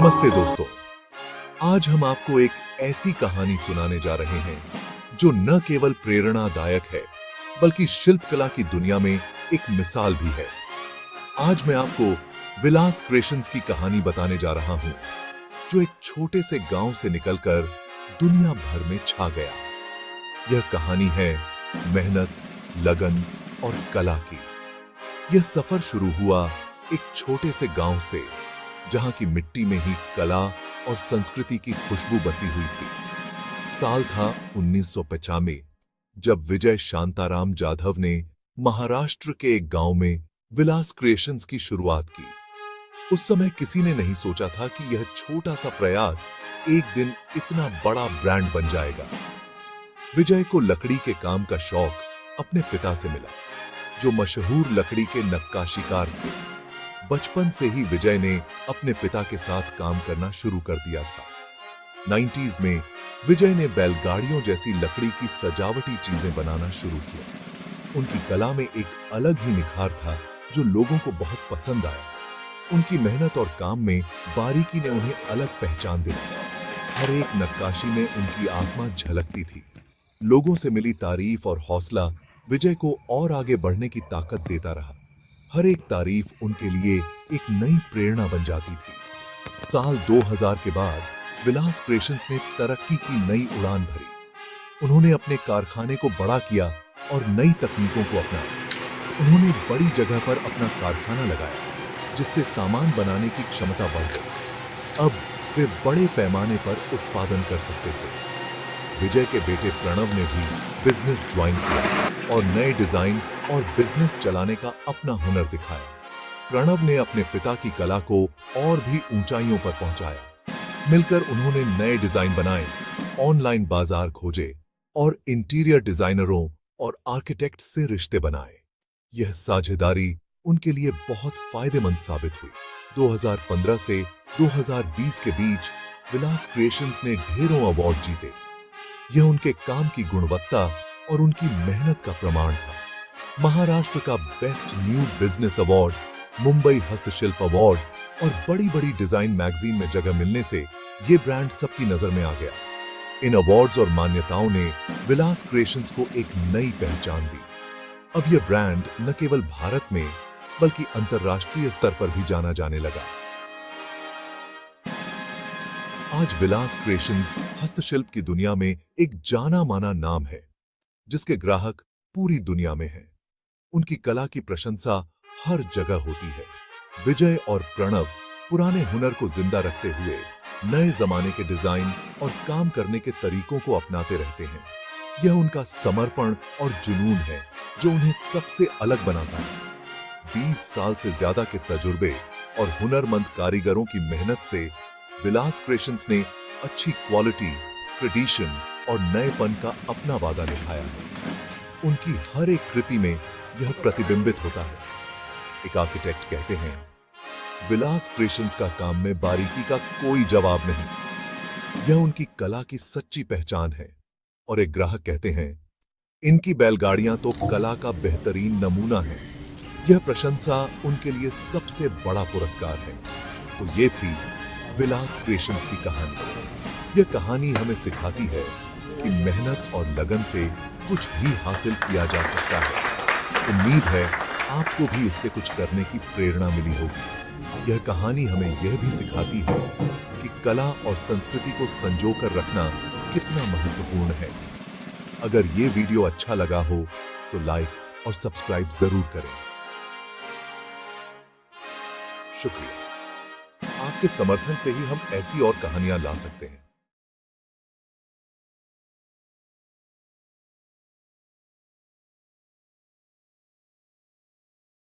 नमस्ते दोस्तों। आज हम आपको एक ऐसी कहानी सुनाने जा रहे हैं जो न केवल प्रेरणादायक है बल्कि शिल्पकला की दुनिया में एक मिसाल भी है। आज मैं आपको विलास क्रिएशंस की कहानी बताने जा रहा हूं, जो एक छोटे से गांव से निकलकर दुनिया भर में छा गया। यह कहानी है मेहनत, लगन और कला की। यह सफर शुरू हुआ एक छोटे से गांव से, जहां की मिट्टी में ही कला और संस्कृति की खुशबू बसी हुई थी। साल था 1995, जब विजय शांताराम जाधव ने महाराष्ट्र के एक गांव में विलास क्रिएशंस की शुरुआत की। उस समय किसी ने नहीं सोचा था कि यह छोटा सा प्रयास एक दिन इतना बड़ा ब्रांड बन जाएगा। विजय को लकड़ी के काम का शौक अपने पिता से मिला, जो मशहूर लकड़ी के नक्काशीकार थे। बचपन से ही विजय ने अपने पिता के साथ काम करना शुरू कर दिया था। 90s में विजय ने बैलगाड़ियों जैसी लकड़ी की सजावटी चीजें बनाना शुरू किया। उनकी कला में एक अलग ही निखार था जो लोगों को बहुत पसंद आया। उनकी मेहनत और काम में बारीकी ने उन्हें अलग पहचान दिलाई। हर एक नक्काशी में उनकी आत्मा झलकती थी। लोगों से मिली तारीफ और हौसला विजय को और आगे बढ़ने की ताकत देता रहा। हर एक तारीफ उनके लिए एक नई प्रेरणा बन जाती थी। साल 2000 के बाद विलास क्रिएशंस ने तरक्की की नई उड़ान भरी। उन्होंने अपने कारखाने को बड़ा किया और नई तकनीकों को अपनाया। उन्होंने बड़ी जगह पर अपना कारखाना लगाया, जिससे सामान बनाने की क्षमता बढ़ गई। अब वे बड़े पैमाने पर उत्पादन कर सकते थे। विजय के बेटे प्रणव ने भी बिजनेस ज्वाइन किया और नए डिजाइन और बिजनेस चलाने का अपना हुनर दिखाया। प्रणव ने अपने पिता की कला को और भी ऊंचाइयों पर पहुंचाया। मिलकर उन्होंने नए डिजाइन बनाए, ऑनलाइन बाजार खोजे और इंटीरियर डिजाइनरों और आर्किटेक्ट से रिश्ते बनाए। यह साझेदारी उनके लिए बहुत फायदेमंद साबित हुई। 2015 से 2020 के बीच विलास क्रिएशंस ने ढेरों अवार्ड जीते। यह उनके काम की गुणवत्ता और उनकी मेहनत का प्रमाण था। महाराष्ट्र का best new business award, Mumbai हस्तशिल्प अवार्ड और बड़ी-बड़ी डिजाइन मैगजीन में जगह मिलने से यह ब्रांड सबकी नजर में आ गया। इन अवार्ड्स और मान्यताओं ने विलास क्रिएशंस को एक नई पहचान दी। अब यह ब्रांड न केवल भारत में बल्कि अंतर्राष्ट्रीय स्तर पर भी जाना जाने लगा। आज विलास क्रिएशंस हस्तशिल्प की दुनिया में एक जाना माना नाम है, जिसके ग्राहक पूरी दुनिया में हैं। उनकी कला की प्रशंसा हर जगह होती है। विजय और प्रणव पुराने हुनर को जिंदा रखते हुए नए जमाने के डिजाइन और काम करने के तरीकों को अपनाते रहते हैं। यह उनका समर्पण और जुनून है जो उन्हें सबसे अलग बनाता है। 20 साल से ज्यादा के तजुर्बे और हुनरमंद कारीगरों की मेहनत से विलास क्रिएशंस ने अच्छी क्वालिटी, ट्रेडिशन और नएपन का अपना वादा निभाया है। उनकी हर एक कृति में यह प्रतिबिंबित होता है। एक आर्किटेक्ट कहते हैं, विलास क्रिएशंस का काम में बारीकी का कोई जवाब नहीं। यह उनकी कला की सच्ची पहचान है। और एक ग्राहक कहते हैं, इनकी बैलगाड़ियां तो कला का बेहतरीन नमूना है। यह प्रशंसा उनके लिए सबसे बड़ा पुरस्कार है। तो ये थी विलास क्रिएशंस की कहानी। यह कहानी हमें सिखाती है कि मेहनत और लगन से कुछ भी हासिल किया जा सकता है। उम्मीद है आपको भी इससे कुछ करने की प्रेरणा मिली होगी। यह कहानी हमें यह भी सिखाती है कि कला और संस्कृति को संजोकर रखना कितना महत्वपूर्ण है। अगर ये वीडियो अच्छा लगा हो तो लाइक और सब्सक्राइब जरूर करें। शुक्रिया। आपके समर्थन से ही हम ऐसी और कहानियां ला सकते हैं।